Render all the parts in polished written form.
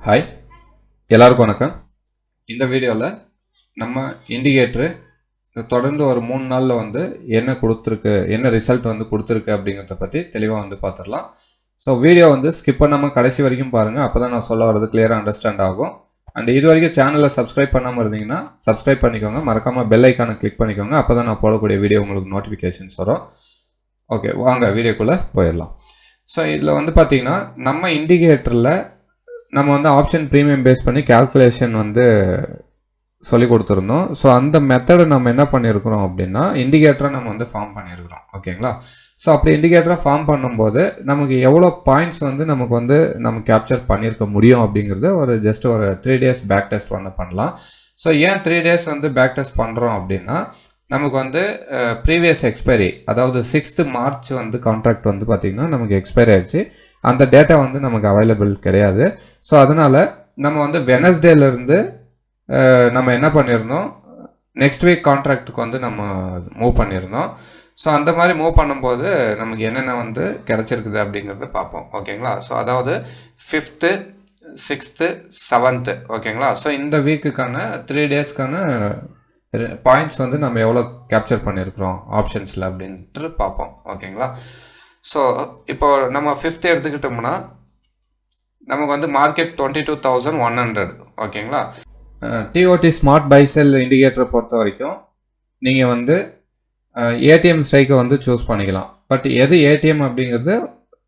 Hi, எல்லாருக்கும் வணக்கம். இந்த வீடியோவில் நம்ம இண்டிகேட்ரு தொடர்ந்து ஒரு 3 நாளில் வந்து என்ன கொடுத்துருக்கு, என்ன ரிசல்ட் வந்து கொடுத்துருக்கு அப்படிங்கிறத பற்றி தெளிவாக வந்து பார்த்துடலாம். ஸோ வீடியோ வந்து ஸ்கிப் பண்ணாமல் கடைசி வரைக்கும் பாருங்கள், அப்போ தான் நான் சொல்ல வரது கிளியராக அண்டர்ஸ்டாண்ட் ஆகும். அண்ட் இது வரைக்கும் சேனலை சப்ஸ்கிரைப் பண்ணாமல் இருந்தீங்கன்னா சப்ஸ்கிரைப் பண்ணிக்கோங்க, மறக்காமல் பெல் ஐக்கானை கிளிக் பண்ணிக்கோங்க, அப்போ தான் நான் போடக்கூடிய வீடியோ உங்களுக்கு நோட்டிஃபிகேஷன்ஸ் வரும். ஓகே, வாங்க வீடியோக்குள்ளே போயிடலாம். ஸோ இதில் வந்து பார்த்திங்கன்னா நம்ம இண்டிகேட்டரில் நம்ம வந்து ஆப்ஷன் ப்ரீமியம் பேஸ் பண்ணி கேல்குலேஷன் வந்து சொல்லி கொடுத்துருந்தோம். ஸோ அந்த மெத்தடை நம்ம என்ன பண்ணியிருக்கிறோம் அப்படின்னா இண்டிகேட்டரை நம்ம வந்து ஃபார்ம் பண்ணியிருக்கிறோம். ஓகேங்களா? ஸோ அப்படி இண்டிகேட்டரை ஃபார்ம் பண்ணும்போது நமக்கு எவ்வளோ பாயிண்ட்ஸ் வந்து நமக்கு வந்து நம்ம கேப்சர் பண்ணியிருக்க முடியும் அப்படிங்கிறது ஒரு ஜஸ்ட் ஒரு 3 days பேக் டெஸ்ட் ஒன்று பண்ணலாம். ஸோ ஏன் 3 days வந்து பேக் டெஸ்ட் பண்ணுறோம் அப்படின்னா நமக்கு வந்து ப்ரீவியஸ் எக்ஸ்பைரி, அதாவது 6th March வந்து கான்ட்ராக்ட் வந்து பார்த்திங்கன்னா நமக்கு எக்ஸ்பைரி ஆகிடுச்சு. அந்த டேட்டா வந்து நமக்கு அவைலபிள் கிடையாது. ஸோ அதனால் நம்ம வந்து வெனஸ்டேலேருந்து நம்ம என்ன பண்ணியிருந்தோம், நெக்ஸ்ட் வீக் கான்ட்ராக்டுக்கு வந்து நம்ம மூவ் பண்ணியிருந்தோம். ஸோ அந்த மாதிரி மூவ் பண்ணும்போது நமக்கு என்னென்ன வந்து கிடச்சிருக்குது அப்படிங்கிறத பார்ப்போம். ஓகேங்களா? ஸோ அதாவது 5th, 6th, 7th. ஓகேங்களா? ஸோ இந்த வீக்குக்கான 3 daysக்கான பாயிண்ட்ஸ் வந்து நம்ம எவ்வளோ கேப்சர் பண்ணியிருக்கிறோம் ஆப்ஷன்ஸில் அப்படின்ட்டு பார்ப்போம். ஓகேங்களா? ஸோ இப்போ நம்ம 5th எடுத்துக்கிட்டோம்னா நமக்கு வந்து மார்க்கெட் 22,100. ஓகேங்களா? டிஓடி ஸ்மார்ட் பை செல் இண்டிகேட்டரை பொறுத்த வரைக்கும் நீங்கள் வந்து ஏடிஎம் ஸ்ட்ரைக்கை வந்து சூஸ் பண்ணிக்கலாம். பட் எது ஏடிஎம் அப்படிங்கிறது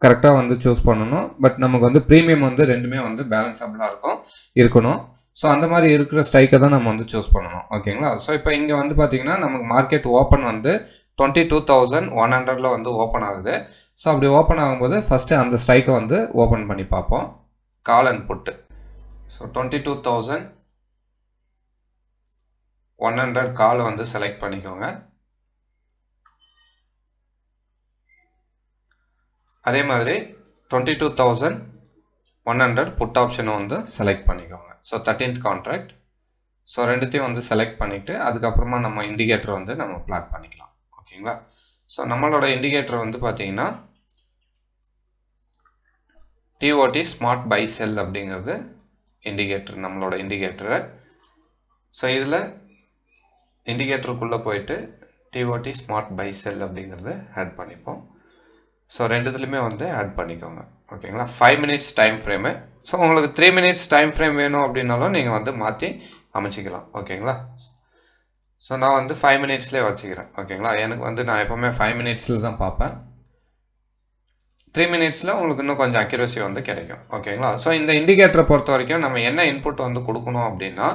கரெக்டாக வந்து சூஸ் பண்ணணும். பட் நமக்கு வந்து ப்ரீமியம் வந்து ரெண்டுமே வந்து பேலன்ஸபிளாக இருக்கணும். ஸோ அந்த மாதிரி இருக்கிற ஸ்ட்ரைக்கை தான் நம்ம வந்து சூஸ் பண்ணணும். ஓகேங்களா? ஸோ இப்போ இங்கே வந்து பார்த்திங்கன்னா நமக்கு மார்க்கெட் ஓப்பன் வந்து 22,100 வந்து ஓப்பன் ஆகுது. ஸோ அப்படி ஓப்பன் ஆகும்போது ஃபஸ்ட்டு அந்த ஸ்ட்ரைக்கை வந்து ஓப்பன் பண்ணி பார்ப்போம். Call and puttu. ஸோ 22,100 கால் வந்து செலக்ட் பண்ணிக்கோங்க. அதே மாதிரி 22,100 புட் ஆப்ஷனை வந்து செலக்ட் பண்ணிக்கோங்க. So 13th contract. ஸோ ரெண்டுத்தையும் வந்து செலக்ட் பண்ணிவிட்டு அதுக்கப்புறமா நம்ம இண்டிகேட்டர் வந்து நம்ம பிளாட் பண்ணிக்கலாம். ஓகேங்களா? ஸோ நம்மளோட இண்டிகேட்டர் வந்து பார்த்தீங்கன்னா டிஓடி ஸ்மார்ட் பை செல் அப்படிங்கிறது இண்டிகேட்டர், நம்மளோட இண்டிகேட்டரு. ஸோ இதில் இண்டிகேட்டருக்குள்ளே போயிட்டு டிஓடி ஸ்மார்ட் பை செல் அப்படிங்கிறது ஆட் பண்ணிப்போம். ஸோ ரெண்டுத்துலையுமே வந்து ஆட் பண்ணிக்கோங்க. ஓகேங்களா? 5 minutes டைம் ஃப்ரேமு. ஸோ உங்களுக்கு 3 minutes டைம் ஃப்ரேம் வேணும் அப்படின்னாலும் நீங்கள் வந்து மாற்றி அமைச்சிக்கலாம். ஓகேங்களா? ஸோ நான் வந்து 5 minutesலேயே வச்சுக்கிறேன். ஓகேங்களா? எனக்கு வந்து நான் எப்போவுமே 5 minutesல தான் பார்ப்பேன். 3 minutesல உங்களுக்கு இன்னும் கொஞ்சம் அக்யூரசி வந்து கிடைக்கும். ஓகேங்களா? ஸோ இந்த இண்டிகேட்டரை பொறுத்த வரைக்கும் நம்ம என்ன இன்புட் வந்து கொடுக்கணும் அப்படின்னா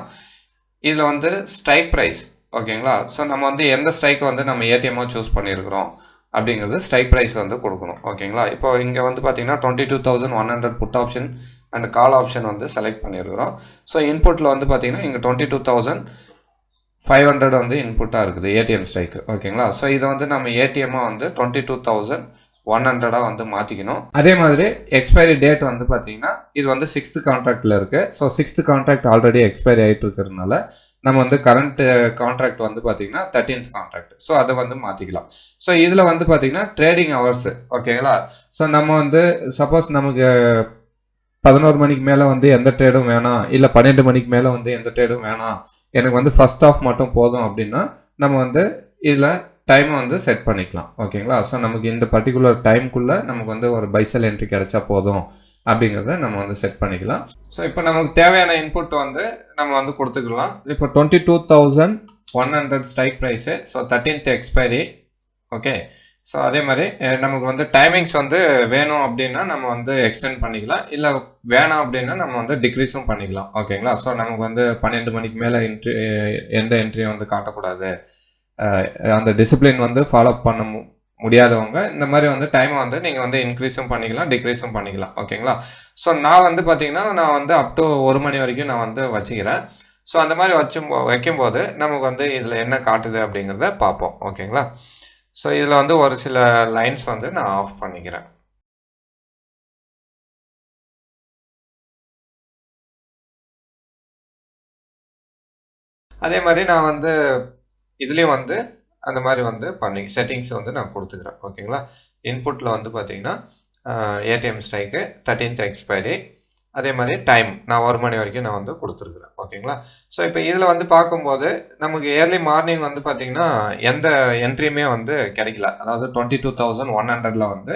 இதில் வந்து ஸ்ட்ரைக் ப்ரைஸ். ஓகேங்களா? ஸோ நம்ம வந்து எந்த ஸ்ட்ரைக்கை வந்து நம்ம ஏடிஎம்மாக சூஸ் பண்ணியிருக்கிறோம் அப்படிங்கிறது ஸ்ட்ரைக் ப்ரைஸ் வந்து கொடுக்கணும். ஓகேங்களா? இப்போ இங்கே வந்து பார்த்தீங்கன்னா 22,100 put option and call option வந்து செலக்ட் பண்ணியிருக்கிறோம். ஸோ இன்புட்டில் வந்து பார்த்தீங்கன்னா இங்கே 22,500 வந்து இன்புட்டாக இருக்குது ஏடிஎம் ஸ்ட்ரைக்கு. ஓகேங்களா? ஸோ இதை வந்து நம்ம ஏடிஎம்மாக வந்து 22,100 வந்து மாற்றிக்கணும். அதே மாதிரி எக்ஸ்பைரி டேட் வந்து பார்த்தீங்கன்னா இது வந்து 6th கான்ட்ராக்டில் இருக்குது. So 6th contract already expiry ஆகிட்டு இருக்கிறதுனால நம்ம வந்து கரண்ட் கான்ட்ராக்ட் வந்து பார்த்தீங்கன்னா 13th கான்ட்ராக்ட். ஸோ அதை வந்து மாற்றிக்கலாம். ஸோ இதில் வந்து பார்த்தீங்கன்னா ட்ரேடிங் ஹவர்ஸு. ஓகேங்களா? ஸோ நம்ம வந்து சப்போஸ் நமக்கு 11 மணிக்கு மேலே வந்து எந்த ட்ரேடும் வேணாம், இல்லை 12 மணிக்கு மேலே வந்து எந்த ட்ரேடும் வேணாம், எனக்கு வந்து ஃபர்ஸ்ட் ஆஃப் மட்டும் போதும் அப்படின்னா நம்ம வந்து இதில் டைமை வந்து செட் பண்ணிக்கலாம். ஓகேங்களா? ஸோ நமக்கு இந்த பர்டிகுலர் டைமுக்குள்ளே நமக்கு வந்து ஒரு பைசல் என்ட்ரி கிடைச்சா போதும் அப்படிங்கிறத நம்ம வந்து செட் பண்ணிக்கலாம். ஸோ இப்போ நமக்கு தேவையான இன்புட் வந்து நம்ம வந்து கொடுத்துக்கலாம். இப்போ 22,100 strike price. So 13th expiry. Okay. So அதே மாதிரி நமக்கு வந்து டைமிங்ஸ் வந்து வேணும் அப்படின்னா நம்ம வந்து எக்ஸ்டெண்ட் பண்ணிக்கலாம், இல்லை வேணாம் அப்படின்னா நம்ம வந்து டிக்ரீஸும் பண்ணிக்கலாம். ஓகேங்களா? ஸோ நமக்கு வந்து 12 மணிக்கு மேலே எந்த என்ட்ரியும் வந்து காட்டக்கூடாது, அந்த டிசிப்ளின் வந்து ஃபாலோ பண்ண முடியாதவங்க இந்த மாதிரி வந்து டைமை வந்து நீங்கள் வந்து இன்க்ரீஸும் பண்ணிக்கலாம், டிக்ரீஸும் பண்ணிக்கலாம். ஓகேங்களா? ஸோ நான் வந்து பார்த்தீங்கன்னா நான் வந்து அப் டு 1 மணி வரைக்கும் நான் வந்து வச்சுக்கிறேன். ஸோ அந்த மாதிரி வைக்கும்போது நமக்கு வந்து இதில் என்ன காட்டுது அப்படிங்கிறத பார்ப்போம். ஓகேங்களா? ஸோ இதில் வந்து ஒரு சில லைன்ஸ் வந்து நான் ஆஃப் பண்ணிக்கிறேன். அதே மாதிரி நான் வந்து இதுலேயும் வந்து அந்த மாதிரி வந்து செட்டிங்ஸ் வந்து நான் கொடுத்துக்கிறேன். ஓகேங்களா? இன்புட்டில் வந்து பார்த்தீங்கன்னா ஏடிஎம் ஸ்ட்ரைக்கு 13th எக்ஸ்பைரி. அதே மாதிரி டைம் நான் 1 மணி வரைக்கும் நான் வந்து கொடுத்துருக்குறேன். ஓகேங்களா? ஸோ இப்போ இதில் வந்து பார்க்கும்போது நமக்கு ஏர்லி மார்னிங் வந்து பார்த்திங்கன்னா எந்த என்ட்ரியுமே வந்து கிடைக்கல. அதாவது 22,100 வந்து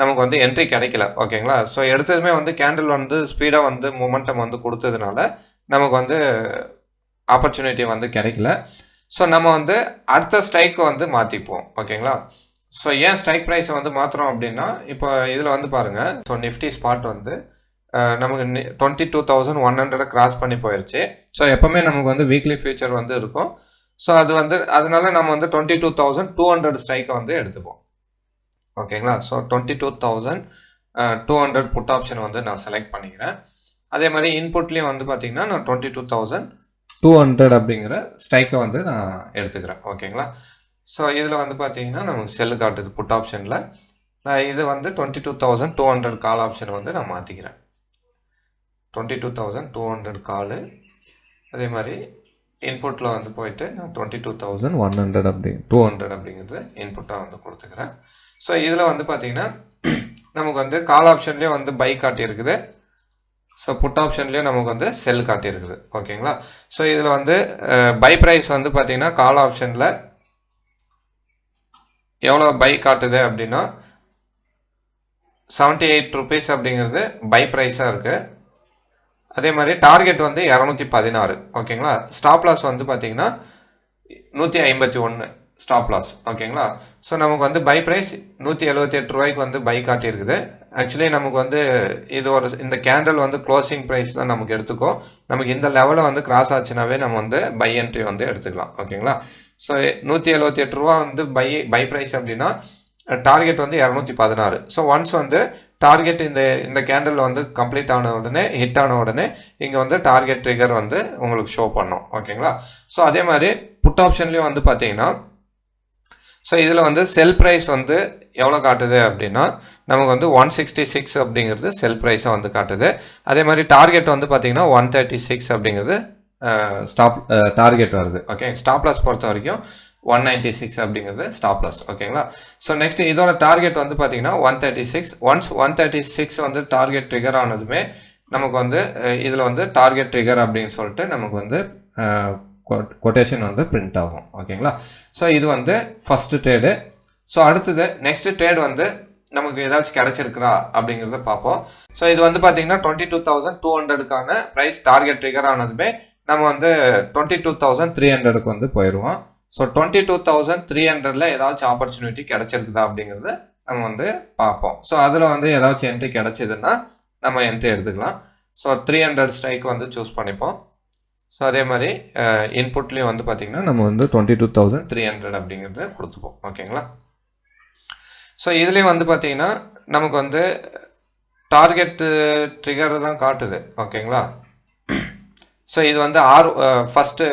நமக்கு வந்து என்ட்ரி கிடைக்கல. ஓகேங்களா? ஸோ எடுத்ததுமே வந்து கேண்டில் வந்து ஸ்பீடாக வந்து மொமெண்டம் வந்து கொடுத்ததுனால நமக்கு வந்து ஆப்பர்ச்சுனிட்டி வந்து கிடைக்கல. ஸோ நம்ம வந்து அடுத்த ஸ்ட்ரைக்கு வந்து மாற்றிப்போம். ஓகேங்களா? ஸோ ஏன் ஸ்ட்ரைக் ப்ரைஸை வந்து மாற்றுறோம் அப்படின்னா, இப்போ இதில் வந்து பாருங்கள், ஸோ நிஃப்டி ஸ்பாட் வந்து நமக்கு 22,100 கிராஸ் பண்ணி போயிடுச்சு. ஸோ எப்போவுமே நமக்கு வந்து வீக்லி ஃபியூச்சர் வந்து இருக்கும். ஸோ அது வந்து அதனால நம்ம வந்து 22,200 ஸ்ட்ரைக்கை வந்து எடுத்துப்போம். ஓகேங்களா? ஸோ 22,200 புட் ஆப்ஷன் வந்து நான் செலக்ட் பண்ணிக்கிறேன். அதே மாதிரி இன்புட்லேயும் வந்து பார்த்திங்கன்னா நான் 22,200 அப்படிங்கிற ஸ்ட்ரைக்கை வந்து நான் எடுத்துக்கிறேன். ஓகேங்களா? ஸோ இதில் வந்து பார்த்திங்கன்னா நமக்கு செல்லு காட்டுது புட் ஆப்ஷனில். நான் இது வந்து 22,200 கால் ஆப்ஷன் வந்து நான் மாற்றிக்கிறேன். 22,200 காலு. அதே மாதிரி இன்புட்டில் வந்து போயிட்டு நான் 22,100 200 அப்படிங்கிறது இன்புட்டாக வந்து கொடுத்துக்கிறேன். ஸோ இதில் வந்து பார்த்திங்கன்னா நமக்கு வந்து கால் ஆப்ஷன்லேயும் வந்து பை காட்டியிருக்குது. ஸோ புட் ஆப்ஷன்லேயும் நமக்கு வந்து செல் காட்டியிருக்குது. ஓகேங்களா? ஸோ இதில் வந்து பை ப்ரைஸ் வந்து பார்த்திங்கன்னா கால் ஆப்ஷனில் எவ்வளோ பை காட்டுது அப்படின்னா 78 rupees அப்படிங்கிறது பை ப்ரைஸாக இருக்குது. அதே மாதிரி டார்கெட் வந்து 216. ஓகேங்களா? ஸ்டாப் லாஸ் வந்து பார்த்திங்கன்னா 151 ஸ்டாப் லாஸ். ஓகேங்களா? ஸோ நமக்கு வந்து பை ப்ரைஸ் 178 ரூபாய்க்கு வந்து பை காட்டியிருக்குது. ஆக்சுவலி நமக்கு வந்து இது ஒரு இந்த கேண்டில் வந்து க்ளோசிங் ப்ரைஸ் தான் நமக்கு எடுத்துக்கும். நமக்கு இந்த லெவலில் வந்து கிராஸ் ஆச்சுனாவே நம்ம வந்து பை என்ட்ரி வந்து எடுத்துக்கலாம். ஓகேங்களா? ஸோ 178 ரூபா வந்து பை ப்ரைஸ் அப்படின்னா டார்கெட் வந்து 216. ஸோ ஒன்ஸ் வந்து டார்கெட் இந்த கேண்டில் வந்து கம்ப்ளீட் ஆன உடனே ஹிட் ஆன உடனே இங்கே வந்து டார்கெட் ட்ரிகர் வந்து உங்களுக்கு ஷோ பண்ணும். ஓகேங்களா? ஸோ அதே மாதிரி புட் ஆப்ஷன்லேயும் வந்து பார்த்தீங்கன்னா ஸோ இதில் வந்து செல் ப்ரைஸ் வந்து எவ்வளோ காட்டுது அப்படின்னா நமக்கு வந்து 166 அப்படிங்கிறது செல் ப்ரைஸாக வந்து காட்டுது. அதே மாதிரி டார்கெட் வந்து பார்த்திங்கன்னா 136 அப்படிங்கிறது டார்கெட் வருது. ஓகே, ஸ்டாப் லாஸ் பொறுத்த வரைக்கும் 196 அப்படிங்கிறது ஸ்டாப் லாஸ். ஓகேங்களா? ஸோ நெக்ஸ்ட் இதோட டார்கெட் வந்து பார்த்தீங்கன்னா 136. ஒன்ஸ் 136 வந்து டார்கெட் ட்ரிகர் ஆனதுமே நமக்கு வந்து இதில் வந்து டார்கெட் ட்ரிகர் அப்படின்னு சொல்லிட்டு நமக்கு வந்து கொட்டேஷன் வந்து பிரிண்ட் ஆகும். ஓகேங்களா? ஸோ இது வந்து ஃபஸ்ட்டு ட்ரேடு. ஸோ அடுத்தது நெக்ஸ்ட் ட்ரேட் வந்து நமக்கு ஏதாச்சும் கிடைச்சிருக்குறா அப்படிங்கிறத பார்ப்போம். ஸோ இது வந்து பார்த்தீங்கன்னா 22,200க்கான ப்ரைஸ் டார்கெட் ட்ரிகர் ஆனதுமே நம்ம வந்து 22,300க்கு வந்து போயிடுவோம். ஸோ 22,300ல் ஏதாச்சும் ஆப்பர்ச்சுனிட்டி கிடைச்சிருக்குதா அப்படிங்கிறத நம்ம வந்து பார்ப்போம். ஸோ அதில் வந்து ஏதாச்சும் என்ட்ரி கிடைச்சிதுன்னா நம்ம என்ட்ரி எடுத்துக்கலாம். ஸோ 300 ஸ்ட்ரைக் வந்து சூஸ் பண்ணிப்போம். ஸோ அதே மாதிரி இன்புட்லேயும் வந்து பார்த்திங்கன்னா நம்ம வந்து 22,300 அப்படிங்கிறத கொடுத்துப்போம். ஓகேங்களா? ஸோ இதுலேயும் வந்து பார்த்திங்கன்னா நமக்கு வந்து டார்கெட்டு ட்ரிகர் தான் காட்டுது. ஓகேங்களா? ஸோ இது வந்து ஃபஸ்ட்டு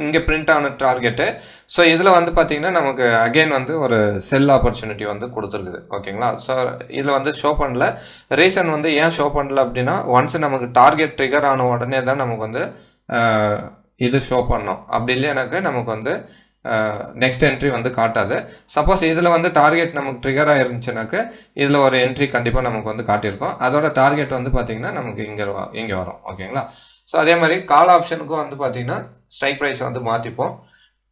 இங்கே பிரிண்ட் ஆன டார்கெட்டு. ஸோ இதில் வந்து பார்த்திங்கன்னா நமக்கு அகெயின் வந்து ஒரு செல் ஆப்பர்ச்சுனிட்டி வந்து கொடுத்துருக்குது. ஓகேங்களா? ஸோ இதில் வந்து ஷோ பண்ணல. ரீசன் வந்து ஏன் ஷோ பண்ணல அப்படின்னா ஒன்ஸ் நமக்கு டார்கெட் ட்ரிகர் ஆன உடனே தான் நமக்கு வந்து இது ஷோ பண்ணோம். அப்படி இல்லைனாக்க நமக்கு வந்து நெக்ஸ்ட் என்ட்ரி வந்து காட்டாது. சப்போஸ் இதில் வந்து டார்கெட் நமக்கு ட்ரிகராக இருந்துச்சுனாக்க இதில் ஒரு என்ட்ரி கண்டிப்பாக நமக்கு வந்து காட்டியிருக்கோம். அதோட டார்கெட் வந்து பார்த்திங்கன்னா நமக்கு இங்கே வரும். ஓகேங்களா? ஸோ அதே மாதிரி கால் ஆப்ஷனுக்கும் வந்து பார்த்திங்கன்னா ஸ்ட்ரைக் ப்ரைஸ் வந்து மாற்றிப்போம்.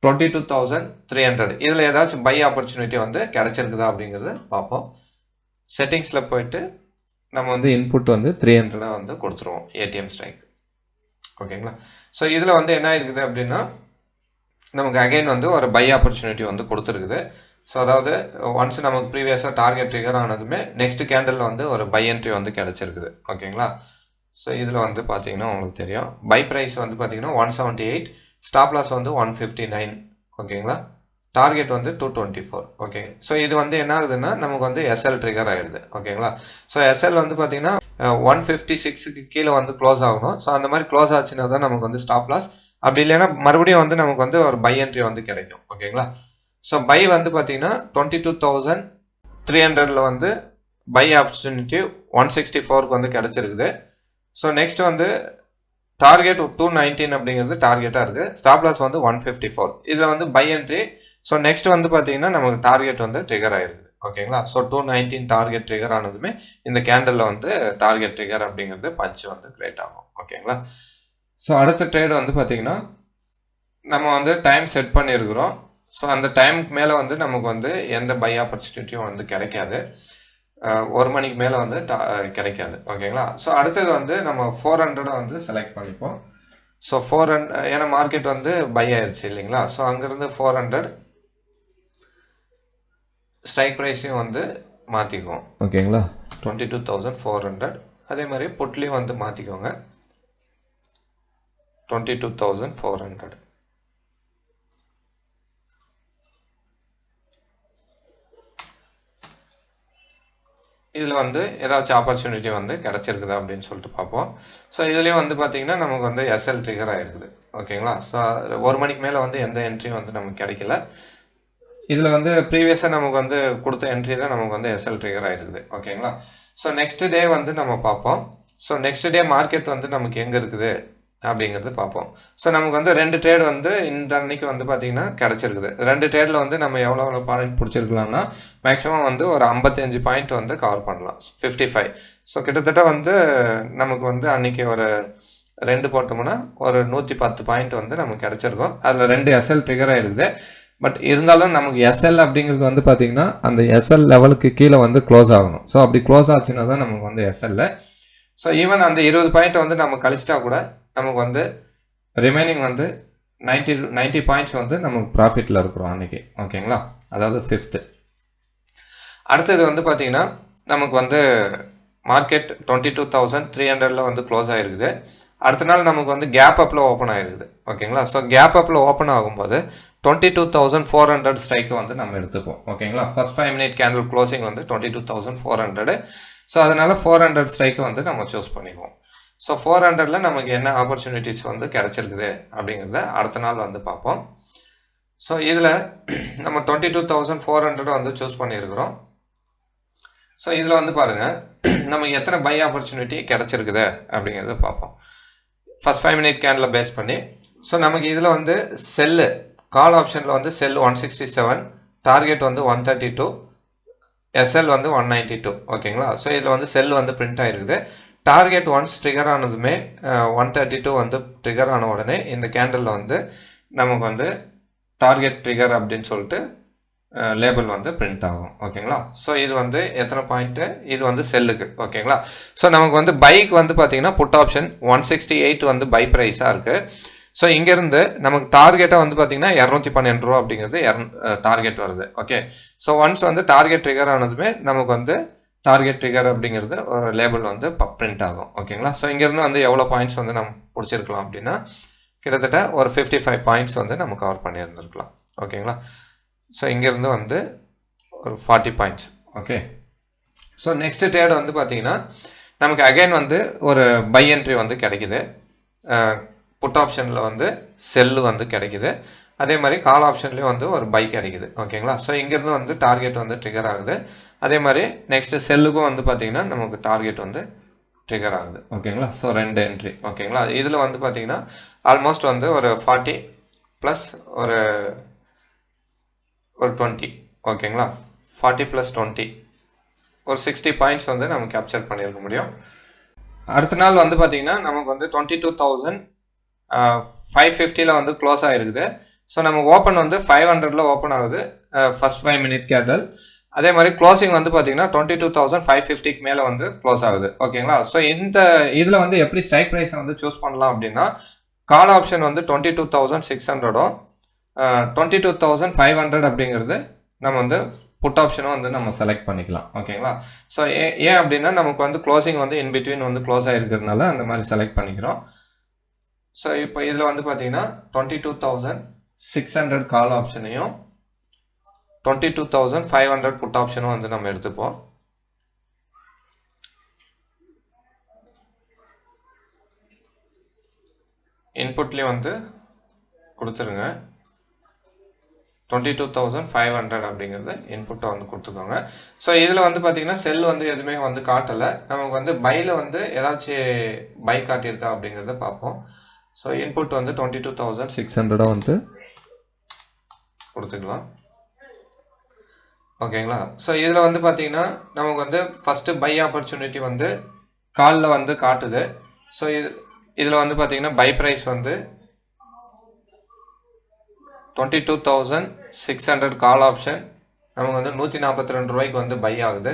22,300. இதில் ஏதாச்சும் பை ஆப்பர்ச்சுனிட்டி வந்து கிடச்சிருக்குதா அப்படிங்கிறத பார்ப்போம். செட்டிங்ஸில் போயிட்டு நம்ம வந்து இன்புட் வந்து 300 வந்து கொடுத்துருவோம் ஏடிஎம் ஸ்ட்ரைக். ஓகேங்களா? ஸோ இதில் வந்து என்ன இருக்குது அப்படின்னா நமக்கு அகைன் வந்து ஒரு பை ஆப்பர்ச்சுனிட்டி வந்து கொடுத்துருக்குது. ஸோ அதாவது ஒன்ஸ் நமக்கு ப்ரீவியஸாக டார்கெட் ட்ரிகர் ஆனதுமே நெக்ஸ்ட் கேண்டில் வந்து ஒரு பை என்ட்ரி வந்து கிடச்சிருக்குது. ஓகேங்களா? ஸோ இதில் வந்து பார்த்தீங்கன்னா உங்களுக்கு தெரியும் பை ப்ரைஸ் வந்து பார்த்தீங்கன்னா 178, ஸ்டாப் லாஸ் வந்து 159. ஓகேங்களா? டார்கெட் வந்து 224. ஓகே, ஸோ இது வந்து என்ன ஆகுதுன்னா நமக்கு வந்து எஸ்எல் ட்ரிகர் ஆகிடுது. ஓகேங்களா? ஸோ எஸ்எல் வந்து பார்த்தீங்கன்னா 156க்கு கீழே வந்து க்ளோஸ் ஆகணும். ஸோ அந்த மாதிரி க்ளோஸ் ஆச்சுன்னா தான் நமக்கு வந்து ஸ்டாப் லாஸ். அப்படி இல்லைன்னா மறுபடியும் வந்து நமக்கு வந்து ஒரு பை என்ட்ரி வந்து கிடைக்கும். ஓகேங்களா? ஸோ பை வந்து பார்த்தீங்கன்னா 22,300ல் வந்து பை ஆப்பர்ச்சுனிட்டி 164க்கு வந்து கிடச்சிருக்குது. ஸோ நெக்ஸ்ட் வந்து டார்கெட் 219 அப்படிங்கிறது டார்கெட்டாக இருக்குது. ஸ்டாப் லாஸ் வந்து 154. இதில் வந்து பை என்ட்ரி. ஸோ நெக்ஸ்ட் வந்து பார்த்தீங்கன்னா நமக்கு டார்கெட் வந்து ட்ரிகர் ஆகிருக்குது. ஓகேங்களா. ஸோ 219 டார்கெட் ட்ரிகர் ஆனதுமே இந்த கேண்டலில் வந்து டார்கெட் ட்ரிகர் அப்படிங்கிறது பஞ்ச் வந்து கிரியேட் ஆகும். ஓகேங்களா. ஸோ அடுத்த ட்ரேடு வந்து பார்த்திங்கன்னா நம்ம வந்து டைம் செட் பண்ணியிருக்கிறோம். ஸோ அந்த டைமுக்கு மேலே வந்து நமக்கு வந்து எந்த பை ஆப்பர்ச்சுனிட்டியும் வந்து கிடைக்காது. 1 மணிக்கு மேலே வந்து கிடைக்காது. ஓகேங்களா. ஸோ அடுத்தது வந்து நம்ம 400 வந்து செலக்ட் பண்ணிப்போம். ஸோ 400 ஏன்னா மார்க்கெட் வந்து பை ஆயிடுச்சு இல்லைங்களா. ஸோ அங்கேருந்து 400 ஸ்ட்ரைக் ப்ரைஸையும் வந்து மாற்றிக்குவோம். ஓகேங்களா. 22,400. அதே மாதிரி புட்லேயும் வந்து மாற்றிக்கோங்க 22,400. இதில் வந்து ஏதாச்சும் ஆப்பர்ச்சுனிட்டி வந்து கிடச்சிருக்குதா அப்படின்னு சொல்லிட்டு பார்ப்போம். ஸோ இதுலேயும் வந்து பார்த்திங்கன்னா நமக்கு வந்து எஸ்எல் ட்ரிகர் ஆகிருக்குது. ஓகேங்களா. ஸோ 1 மணிக்கு மேலே வந்து எந்த என்ட்ரியும் வந்து நமக்கு கிடைக்கல. இதில் வந்து ப்ரீவியஸாக நமக்கு வந்து கொடுத்த என்ட்ரி தான் நமக்கு வந்து எஸ்எல் ட்ரிகர் ஆகிருக்குது. ஓகேங்களா. ஸோ நெக்ஸ்ட் டே வந்து நம்ம பார்ப்போம். ஸோ நெக்ஸ்ட் டே மார்க்கெட் வந்து நமக்கு எங்கே இருக்குது அப்படிங்கிறது பார்ப்போம். ஸோ நமக்கு வந்து 2 ட்ரேட் வந்து இந்த அன்னைக்கு வந்து பார்த்திங்கன்னா கிடச்சிருக்குது. 2 ட்ரேடில் வந்து நம்ம எவ்வளோ பாயிண்ட் பிடிச்சிருக்கலாம்னா மேக்ஸிமம் வந்து ஒரு 55 பாயிண்ட் வந்து கவர் பண்ணலாம். 55. ஸோ கிட்டத்தட்ட வந்து நமக்கு வந்து அன்றைக்கி ஒரு 2 போட்டோம்னா ஒரு 110 பாயிண்ட் வந்து நமக்கு கிடச்சிருக்கும். அதில் 2 எஸ்எல் ட்ரிகராக இருக்குது. பட் இருந்தாலும் நமக்கு எஸ்எல் அப்படிங்கிறது வந்து பார்த்திங்கன்னா அந்த எஸ்எல் லெவலுக்கு கீழே வந்து க்ளோஸ் ஆகணும். ஸோ அப்படி க்ளோஸ் ஆச்சுன்னா தான் நமக்கு வந்து எஸ்எல்ல. ஸோ ஈவன் அந்த 20 பாயிண்ட்டை வந்து நம்ம கழிச்சிட்டா கூட நமக்கு வந்து ரிமைனிங் வந்து 90 பாயிண்ட்ஸ் வந்து நமக்கு ப்ராஃபிட்டில் இருக்கிறோம் அன்றைக்கி. ஓகேங்களா. அதாவது 5th. அடுத்தது வந்து பார்த்திங்கன்னா நமக்கு வந்து மார்க்கெட் 22,300 வந்து க்ளோஸ் ஆகிருக்குது. அடுத்த நாள் நமக்கு வந்து கேப் அப்பில் ஓப்பன் ஆகிருக்குது. ஓகேங்களா. ஸோ கேப் அப்பில் ஓப்பன் ஆகும்போது 22,400 ஸ்ட்ரைக்கு வந்து நம்ம எடுத்துப்போம். ஓகேங்களா. ஃபர்ஸ்ட் 5 மினிட் கேண்டில் க்ளோசிங் வந்து 22,400. ஸோ அதனால் 400 ஸ்ட்ரைக்கு வந்து நம்ம சூஸ் பண்ணிக்குவோம். ஸோ 400ல் நமக்கு என்ன ஆப்பர்ச்சுனிட்டிஸ் வந்து கிடச்சிருக்குது அப்படிங்கிறத அடுத்த நாள் வந்து பார்ப்போம். ஸோ இதில் நம்ம 22,400 வந்து சூஸ் பண்ணியிருக்கிறோம். ஸோ இதில் வந்து பாருங்கள் நமக்கு எத்தனை பை ஆப்பர்ச்சுனிட்டி கிடச்சிருக்குது அப்படிங்கிறத பார்ப்போம். ஃபர்ஸ்ட் 5 மினிட் கேண்டில் பேஸ் பண்ணி. ஸோ நமக்கு இதில் வந்து செல்லு கால் ஆப்ஷனில் வந்து செல் 167, டார்கெட் வந்து 132, எஸ்எல் வந்து 192. ஓகேங்களா. ஸோ இதில் வந்து செல் வந்து பிரிண்ட் ஆகிருக்குது. டார்கெட் ஒன்ஸ் ட்ரிகர் ஆனதுமே 132 வந்து ட்ரிகர் ஆன உடனே இந்த கேண்டலில் வந்து நமக்கு வந்து டார்கெட் ட்ரிகர் அப்படின்னு சொல்லிட்டு லேபிள் வந்து பிரிண்ட் ஆகும். ஓகேங்களா. ஸோ இது வந்து எத்தனை பாயிண்ட்டு, இது வந்து செல்லுக்கு. ஓகேங்களா. ஸோ நமக்கு வந்து பைக் வந்து பார்த்திங்கன்னா புட் ஆப்ஷன் 168 வந்து பை ப்ரைஸாக இருக்குது. ஸோ இங்கேருந்து நமக்கு டார்கெட்டாக வந்து பார்த்திங்கன்னா 212 ரூபா அப்படிங்கிறது டார்கெட் வருது. ஓகே. ஸோ ஒன்ஸ் வந்து டார்கெட் ட்ரிகர் ஆனதுமே நமக்கு வந்து டார்கெட் ட்ரிகர் அப்படிங்கிறது ஒரு லேபிள் வந்து பிரிண்ட் ஆகும். ஓகேங்களா. ஸோ இங்கேருந்து வந்து எவ்வளோ பாயிண்ட்ஸ் வந்து நம்ம பிடிச்சிருக்கலாம் அப்படின்னா கிட்டத்தட்ட ஒரு 55 பாயிண்ட்ஸ் வந்து நம்ம கவர் பண்ணியிருந்துருக்கலாம். ஓகேங்களா. ஸோ இங்கேருந்து வந்து ஒரு 40 points. Okay. So next trade வந்து பார்த்திங்கன்னா நமக்கு அகைன் வந்து ஒரு பை என்ட்ரி வந்து கிடைக்குது. புட் ஆப்ஷனில் வந்து செல்லு வந்து கிடைக்குது. அதே மாதிரி கால் ஆப்ஷன்லேயும் வந்து ஒரு பை கிடைக்குது. ஓகேங்களா. ஸோ இங்கேருந்து வந்து டார்கெட் வந்து ட்ரிகர் ஆகுது. அதே மாதிரி நெக்ஸ்ட்டு செல்லுக்கும் வந்து பார்த்திங்கன்னா நமக்கு டார்கெட் வந்து ட்ரிகர் ஆகுது. ஓகேங்களா. So 2 entry. ஓகேங்களா. இதில் வந்து பார்த்திங்கன்னா ஆல்மோஸ்ட் வந்து ஒரு 40 ப்ளஸ் ஒரு 20. ஓகேங்களா. 40 + 20 ஒரு 60 பாயிண்ட்ஸ் வந்து நம்ம கேப்சர் பண்ணியிருக்க முடியும். அடுத்த நாள் வந்து பார்த்திங்கன்னா நமக்கு வந்து 22,550 வந்து க்ளோஸ் ஆகிருக்குது. ஸோ நமக்கு ஓப்பன் வந்து 500 ஓப்பன் ஆகுது ஃபர்ஸ்ட் 5 மினிட் கேண்டல். அதே மாதிரி க்ளோசிங் வந்து பார்த்திங்கன்னா 22,550 மேலே வந்து க்ளோஸ் ஆகுது. ஓகேங்களா. ஸோ இந்த இதில் வந்து எப்படி ஸ்ட்ரைக் ப்ரைஸை வந்து சூஸ் பண்ணலாம் அப்படின்னா கால் ஆப்ஷன் வந்து 22,600ம் 22,500 அப்படிங்கிறது நம்ம வந்து புட் ஆப்ஷனும் வந்து நம்ம செலக்ட் பண்ணிக்கலாம். ஓகேங்களா. ஸோ ஏன் அப்படின்னா நமக்கு வந்து க்ளோசிங் வந்து இன்பிட்வீன் வந்து க்ளோஸ் ஆகிருக்கிறதுனால அந்த மாதிரி செலக்ட் பண்ணிக்கிறோம். ஸோ இப்போ இதில் வந்து பார்த்தீங்கன்னா 22,600 கால் ஆப்ஷனையும் 22,500 புட் ஆப்ஷனும் வந்து நம்ம எடுத்துப்போம். இன்புட்லேயும் வந்து கொடுத்துருங்க 22,500 அப்படிங்கிறது இன்புட்டை வந்து கொடுத்துக்கோங்க. ஸோ இதில் வந்து பார்த்தீங்கன்னா செல் வந்து எதுவுமே வந்து காட்டலை. நமக்கு வந்து பையில் வந்து ஏதாச்சும் பை காட்டியிருக்கா அப்படிங்கிறத பார்ப்போம். ஸோ இன்புட் வந்து 22,600 வந்து கொடுத்துக்கலாம். ஓகேங்களா. ஸோ இதில் வந்து பார்த்தீங்கன்னா நமக்கு வந்து ஃபஸ்ட்டு பை ஆப்பர்ச்சுனிட்டி வந்து காலில் வந்து காட்டுது. ஸோ இதில் வந்து பார்த்தீங்கன்னா பை ப்ரைஸ் வந்து 22,600 கால் ஆப்ஷன் நமக்கு வந்து 142 ரூபாய்க்கு வந்து பை ஆகுது.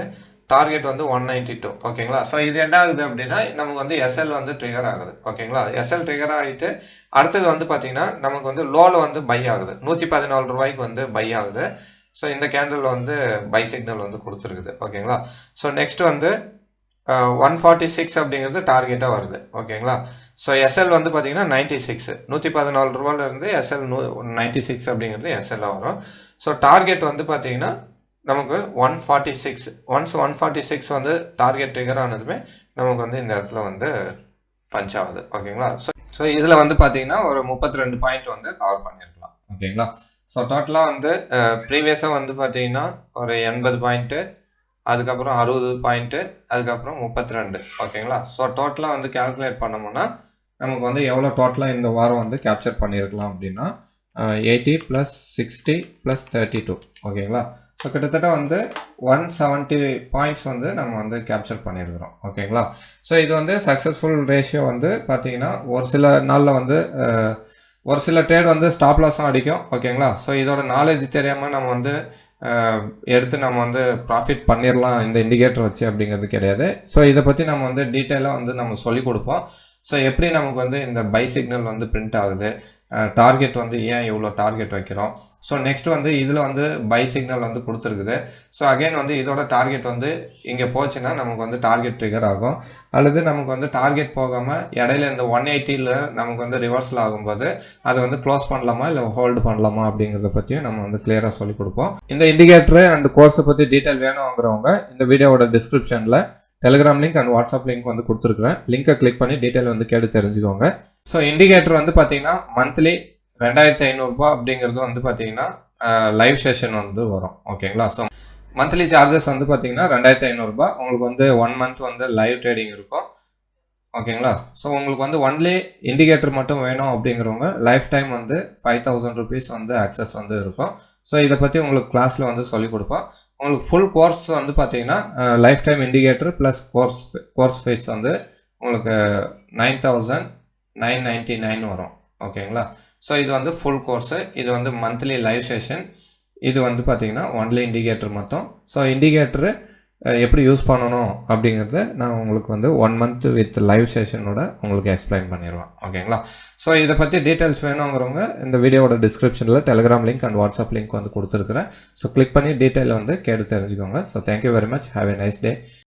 டார்கெட் வந்து 192. ஓகேங்களா. ஸோ இது என்ன ஆகுது அப்படின்னா நமக்கு வந்து எஸ்எல் வந்து ட்ரிகர் ஆகுது. ஓகேங்களா. எஸ்எல் ட்ரிகர் ஆகிட்டு அடுத்தது வந்து பார்த்தீங்கன்னா நமக்கு வந்து லோவில் வந்து பை ஆகுது. 114 ரூபாய்க்கு வந்து பை ஆகுது. ஸோ இந்த கேண்டில் வந்து பை சிக்னல் வந்து கொடுத்துருக்குது. ஓகேங்களா. ஸோ நெக்ஸ்ட் வந்து 146 அப்படிங்கிறது டார்கெட்டாக வருது. ஓகேங்களா. ஸோ எஸ்எல் வந்து பார்த்தீங்கன்னா 96, 114 ரூபாயிலிருந்து எஸ்எல் 96 அப்படிங்கிறது எஸ்எல்லாக வரும். ஸோ டார்கெட் வந்து பார்த்தீங்கன்னா நமக்கு 146. ஒன்ஸ் 146 வந்து டார்கெட் ட்ரிகர் ஆனதுமே நமக்கு வந்து இந்த இடத்துல வந்து பஞ்ச் ஆகுது. ஓகேங்களா. ஸோ இதில் வந்து பார்த்தீங்கன்னா ஒரு 32 பாயிண்ட் வந்து கவர் பண்ணியிருக்கலாம். ஓகேங்களா. ஸோ டோட்டலாக வந்து ப்ரீவியஸாக வந்து பார்த்தீங்கன்னா ஒரு 80 பாயிண்ட்டு, அதுக்கப்புறம் 60 பாயிண்ட்டு, அதுக்கப்புறம் 32. ஓகேங்களா. ஸோ டோட்டலாக வந்து கேல்குலேட் பண்ணோம்னா நமக்கு வந்து எவ்வளோ டோட்டலாக இந்த வாரம் வந்து கேப்சர் பண்ணியிருக்கலாம் அப்படின்னா 80 + 60 + 32. ஓகேங்களா. ஸோ கிட்டத்தட்ட வந்து 170 பாயிண்ட்ஸ் வந்து நம்ம வந்து கேப்சர் பண்ணியிருக்கிறோம். ஓகேங்களா. ஸோ இது வந்து சக்ஸஸ்ஃபுல் ரேஷியோ வந்து பார்த்தீங்கன்னா ஒரு சில நாளில் வந்து ஒரு சில ட்ரேட் வந்து ஸ்டாப் லாஸும் அடிக்கும். ஓகேங்களா. ஸோ இதோட நாலேஜ் தெரியாமல் நம்ம வந்து எடுத்து நம்ம வந்து ப்ராஃபிட் பண்ணிடலாம் இந்த இண்டிகேட்டர் வச்சு அப்படிங்கிறது கிடையாது. ஸோ இதை பற்றி நம்ம வந்து டீட்டெயிலாக வந்து நம்ம சொல்லிக் கொடுப்போம். ஸோ எப்படி நமக்கு வந்து இந்த பை சிக்னல் வந்து பிரிண்ட் ஆகுது, டார்கெட் வந்து ஏன் இவ்வளோ டார்கெட் வைக்கிறோம். ஸோ நெக்ஸ்ட் வந்து இதில் வந்து பை சிக்னல் வந்து கொடுத்துருக்குது. ஸோ அகைன் வந்து இதோட டார்கெட் வந்து இங்கே போச்சுன்னா நமக்கு வந்து டார்கெட் ட்ரிகர் ஆகும். அல்லது நமக்கு வந்து டார்கெட் போகாமல் இடையில இந்த 180ல் நமக்கு வந்து ரிவர்சல் ஆகும்போது அதை வந்து க்ளோஸ் பண்ணலாமா இல்லை ஹோல்டு பண்ணலாமா அப்படிங்கிறத பற்றியும் நம்ம வந்து கிளியராக சொல்லிக் கொடுப்போம். இந்த இண்டிகேட்டரு அண்ட் கோர்ஸை பற்றி டீட்டெயில் வேணுங்கிறவங்க இந்த வீடியோவோட டிஸ்கிரிப்ஷனில் Telegram link and WhatsApp link வந்து கொடுத்துருக்குறேன். லிங்கை கிளிக் பண்ணி டீட்டெயில் வந்து கேட்டு தெரிஞ்சுக்கோங்க. ஸோ இண்டிகேட்டர் வந்து பார்த்தீங்கன்னா மந்த்லி 2,500 ரூபாய் அப்படிங்கிறது வந்து பார்த்தீங்கன்னா லைவ் செஷன் வந்து வரும். ஓகேங்களா. ஸோ மந்த்லி சார்ஜஸ் வந்து பார்த்தீங்கன்னா 2,500 ரூபாய். உங்களுக்கு வந்து 1 மந்த் வந்து லைவ் ட்ரேடிங் இருக்கும். ஓகேங்களா. ஸோ உங்களுக்கு வந்து ஒன்லி இண்டிகேட்டர் மட்டும் வேணும் அப்படிங்கிறவங்க லைஃப் டைம் வந்து 5,000 rupees வந்து ஆக்சஸ் வந்து இருக்கும். ஸோ இதை பற்றி உங்களுக்கு கிளாஸில் வந்து சொல்லிக் கொடுப்போம். உங்களுக்கு ஃபுல் கோர்ஸ் வந்து பார்த்தீங்கன்னா life time indicator plus course fees வந்து உங்களுக்கு 9,999 வரும். ஓகேங்களா. ஸோ இது வந்து ஃபுல் கோர்ஸு. இது வந்து மந்த்லி லைவ் செஷன். இது வந்து பார்த்தீங்கன்னா ஒன்லி இண்டிகேட்டர் மொத்தம். ஸோ இண்டிகேட்டரு எப்படி யூஸ் பண்ணணும் அப்படிங்கிறத நான் உங்களுக்கு வந்து 1 மந்த் வித் லைவ் செஷனோட உங்களுக்கு எக்ஸ்பிளைன் பண்ணிடுவேன். ஓகேங்களா. ஸோ இதை பற்றி டீட்டெயில்ஸ் வேணுங்கிறவங்க இந்த வீடியோட டிஸ்கிரிப்ஷனில் Telegram link and WhatsApp link வந்து கொடுத்துருக்குறேன். ஸோ கிளிக் பண்ணி டீட்டெயிலை வந்து கேட்டு தெரிஞ்சுக்கோங்க. So thank you very much. Have a nice day.